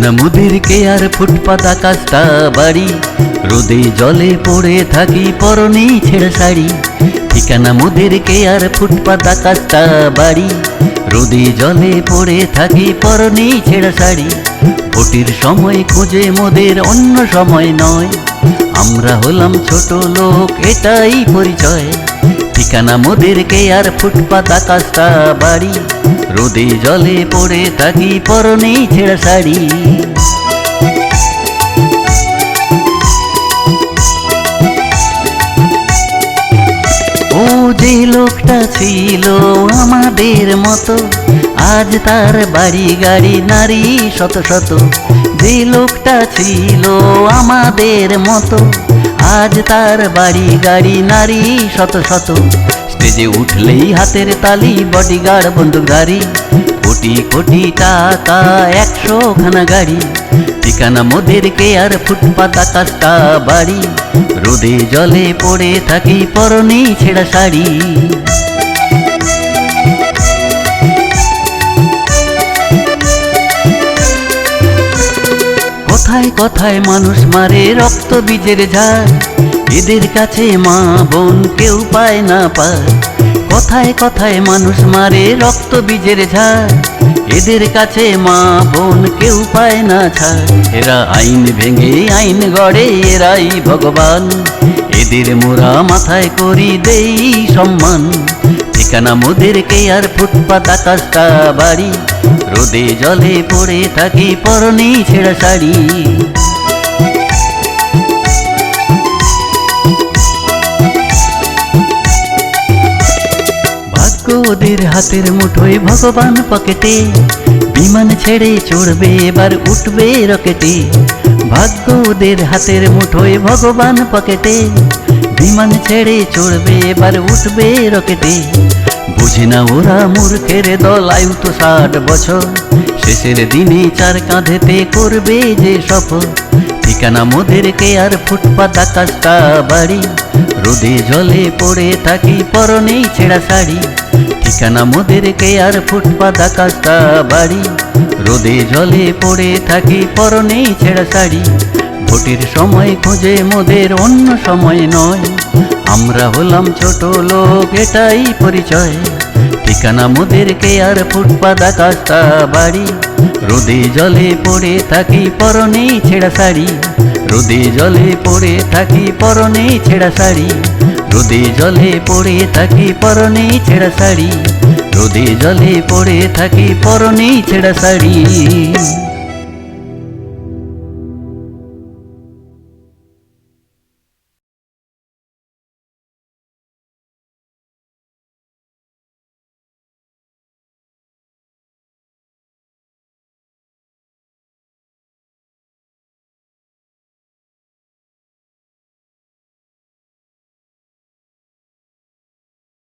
ঠিকানা মুদির কেয়ার ফুটপাত আকাশটা বাড়ি, রোদে জলে পড়ে থাকি পরনে ছেঁড়া শাড়ি। ঠিকানা মুদির কেয়ার ফুটপাত আকাশটা বাড়ি, রোদে জলে পড়ে থাকি পরনে ছেঁড়া শাড়ি। ভোটের সময় খোঁজে মোদের, অন্য সময় নয়, আমরা হলাম ছোট লোক এটাই পরিচয়। ঠিকানা মোদের কেয়ার ফুটপাত আকাশটা বাড়ি, রোদে জলে পড়ে থাকি পরনে ছেঁড়া শাড়ি। ও যে লোকটা ছিল আমাদের মতো, আজ তার বাড়ি গাড়ি নারী শত শত। যে লোকটা ছিল আমাদের মতো, আজ তার বাড়ি গাড়ি নারী শত শত। স্টেজে উঠলেই হাতের তালি, বডিগার্ড বন্দুকধারী, কোটি কোটি টাকা 100 খানা গাড়ি। ঠিকানা মোদের কেয়ার ফুটপাত আকাশটা বাড়ি, রোদে জলে পড়ে থাকি পরনে ছেঁড়া শাড়ি। কথায় কথায় মানুষ মারে রক্ত বীজের ঝাড়, এদের কাছে মা বোন কেউ পায় না পায়। কথায় কথায় মানুষ মারে রক্ত বীজের ঝাড়, এদের কাছে মা বোন কেউ পায় না ছাড়। এরা আইন ভেঙে আইন গড়ে, এরাই ভগবান, এদের মোরা মাথায় করি দেই সম্মান। ঠিকানা মোদের কেয়ার ফুটপাত আকাশটা বাড়ি, রোদে জলে পড়ে থাকি পরনে ছেঁড়া শাড়ি। ভাগ্য ওদের হাতের মুঠোয়, ভগবান পকেটে, বিমান ছেড়ে চড়বে এবার উঠবে রকেটে। ভাগ্য ওদের হাতের মুঠোয়, ভগবান পকেটে, বিমান ছেড়ে চড়বে এবার উঠবে রকেটে। বুঝে না ওরা মূর্খের দল, আয়ু তো 60 বছর, শেষের দিনে 4 কাঁধেতে করবে যে সফর। ঠিকানা মোদের কেয়ার ফুটপাত আকাশটা বাড়ি, রোদে জলে পড়ে থাকি পরনে ছেঁড়া শাড়ি। ঠিকানা মোদের কেয়ার ফুটপাত আকাশটা বাড়ি, রোদে জলে পড়ে থাকি পরনে ছেঁড়া শাড়ি। ভোটের সময় খোঁজে মোদের, অন্য সময় নয়, আমরা হলাম ছোট লোক এটাই পরিচয়। ঠিকানা মোদের কেয়ার ফুটপাত আকাশটা বাড়ি, রোদে জলে পড়ে থাকি পরনে ছেঁড়া শাড়ি। রোদে জলে পড়ে থাকি পরনে ছেঁড়া শাড়ি। রোদে জলে পড়ে থাকি পরনে ছেঁড়া শাড়ি। রোদে জলে পড়ে থাকি পরনে ছেঁড়া শাড়ি।